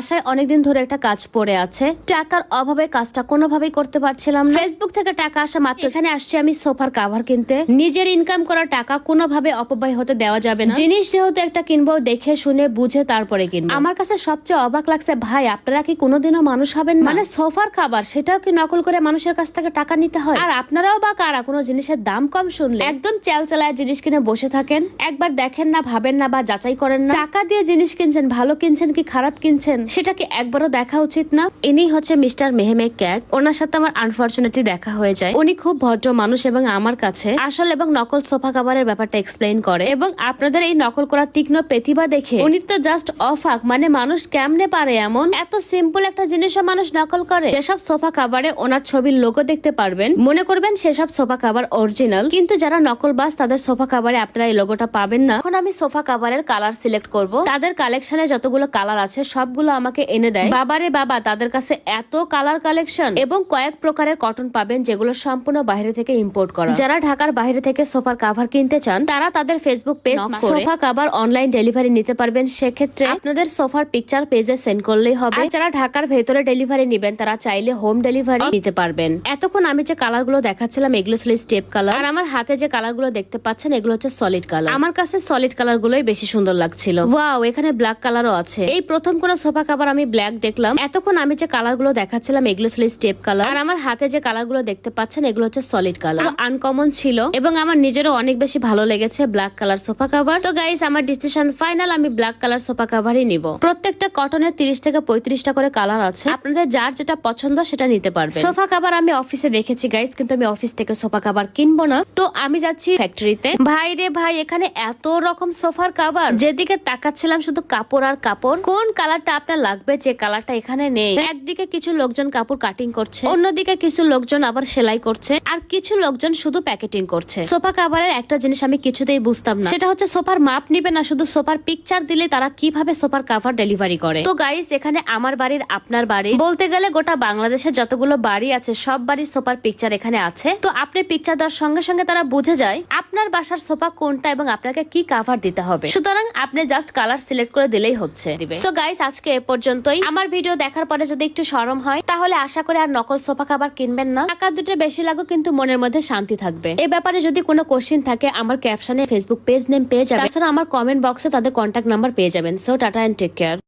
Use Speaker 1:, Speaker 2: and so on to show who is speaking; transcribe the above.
Speaker 1: আশায় অনেকদিন ধরে একটা কাজ পড়ে আছে, টাকার অভাবে কাজটা কোনোভাবেই করতে পারছিলাম না। ফেসবুক থেকে টাকা আসা মাত্র এখানে আসছে আমি সোফার কাভার কিনতে। নিজের ইনকাম করা টাকা কোনোভাবে অপব্যয় হতে দেওয়া যাবে না। জিনিস যেহেতু একটা কিনবো, দেখে শুনে বুঝে তারপরে কিনবো। আমার কাছে সবচেয়ে অবাক লাগছে, ভাই আপনারা কি কোনোদিনও মানুষ হবেন না? মানে সোফার খাবার সেটাও কি নকল করে মানুষের কাছ থেকে টাকা নিতে হয়? আর আপনারাও বা কারা কোনো জিনিসের দাম কম শুনলে একদম চালায় জিনিস কিনে বসে থাকেন? একবার দেখেন না, ভাবেন না বা যাচাই করেন না? টাকা দিয়ে জিনিস কিনছেন, ভালো কিনছেন কি খারাপ কিনছেন সেটা কি একবারও দেখা উচিত না? ইনি হচ্ছে মিস্টার মেহমেক ক্যাক। ওনার সাথে আমার আনফরচুনেটলি দেখা হয়ে যায়। উনি খুব ভদ্র মানুষ এবং আমার কাছে আসল এবং নকল সোফা কাভারের ব্যাপারটা এক্সপ্লেইন করে, এবং আপনাদের এই নকল করা তীক্ষ্ণ প্রতিভা দেখে উনি তো জাস্ট অফাক। মানে মানুষ কেমনে পারে এমন? এত সিম্পল একটা জিনিসও মানুষ নকল করে। যেসব সোফা কাভারে ওনার ছবির লোগো দেখতে পারবেন, মনে করবেন সেসব সোফা কাভার অরিজিনাল, কিন্তু যারা নকলবাজ তাদের সোফা কাভারে আপনারা এই লোগোটা পাবেন না। এখন আমি সোফা কাভারের কালার সিলেক্ট করব। তাদের কালেকশনে যতগুলো কালার আছে সবগুলো আমাকে এনে দেয়। বাবারে বাবা, তাদের কাছে এত কালার কালেকশন, এবং কয়েক প্রকারের কটন পাবেন যেগুলো সম্পূর্ণ বাইরে থেকে ইম্পোর্ট করা। যারা ঢাকার বাইরে থেকে সোফার কাভার কিনতে চান তারা তাদের Facebook page sofa cover online delivery নিতে পারবেন। সেক্ষেত্রে আপনাদের সোফার পিকচার পেজে সেন্ড করলেই হবে। আর যারা ঢাকার ভেতরে ডেলিভারি নেবেন তারা চাইলে হোম ডেলিভারি নিতে পারবেন। এতক্ষণ আমি যে কালার গুলো দেখাচ্ছিলাম এগুলো ছিল স্টেপ কালার, আর আমার হাতে যে কালার গুলো দেখতে পাচ্ছেন এগুলো হচ্ছে সলিড কালার। আমার কাছে সলিড কালার গুলোই বেশি সুন্দর লাগছিল। ওয়াও, এখানে ব্ল্যাক কালারও আছে। এই প্রথম কোন সোফা কাভার আমি ব্ল্যাক দেখলাম। এতক্ষণ আমি যে কালার গুলো দেখাচ্ছিলাম এগুলো ছিল স্টেপ কালার, আর আমার হাতে যে কালার গুলো দেখতে পাচ্ছেন এগুলো হচ্ছে সলিড কালার। আনকমন ছিল এবং আমার নিজেরও অনেক বেশি ভালো লেগেছে ব্ল্যাক কালার সোফা কাভার। তো গাইস, আমার ডিসিশন ফাইনাল, আমি ব্ল্যাক কালার সোফা কাভারই নিব। প্রত্যেকটা কটনের 30 থেকে 35টা করে কালার আছে, আপনাদের যার যেটা পছন্দ সেটা নিতে পারবেন। সোফা কাভার আমি অফিসে দেখেছি গাইস, কিন্তু আমি অফিস থেকে সোফা কাভার কিনবো না। তো আমি যাচ্ছি ফ্যাক্টরিতে। ভাই রে ভাই, এখানে এত রকম সোফার কাভার, যেদিকে তাকাচ্ছিলাম শুধু কাপড় আর কাপড়। কোন কালারটা আপনার লাগবে যে কালারটা এখানে নেই? একদিকে কিছু লোকজন কাপড় কাটিং করছে, অন্যদিকে কিছু লোকজন আবার সেলাই করছে, আর কিছু লোকজন শুধু প্যাকেটিং করছে। সোফা কাভারের একটা জিনিস আমি কিছুতেই বুঝতাম না, সেটা হচ্ছে সোফার মাপ নিবে না, শুধু সোফার পিকচার দিলে তারা কিভাবে সোফার কাভার ডেলিভারি করে। তো গাইস, এখানে আমার বাড়ির, আপনার বাড়ি, বলতে গেলে গোটা বাংলাদেশে যতগুলো বাড়ি আছে সব বাড়ির সোফার পিকচার এখানে আছে। তো আপনি পিকচার দেওয়ার সঙ্গে সঙ্গে তারা বুঝে যায় আপনার বাসার সোফা কোনটা এবং আপনাকে কি কাভার দিতে হবে। সুতরাং আপনি জাস্ট কালার সিলেক্ট করে দিলেই হচ্ছে। সো গাইস, আজকে এ পর্যন্তই। আমার ভিডিও দেখার পরে যদি একটু শরম হয় তাহলে আশা করে আর নকল সোফা কাভার কিনবেন না। টাকা দুটো বেশি লাগুক কিন্তু মনের মধ্যে শান্তি থাকবে। এই ব্যাপারে যদি কোনো কোশ্চেন থাকে আমার ক্যাপশনে ফেসবুক পেজ নেম পেয়ে যাবেন। তাছাড়া আমার কমেন্ট বক্সে তাদের কন্ট্যাক্ট নাম্বার পেয়ে যাবেন। So tata and take care.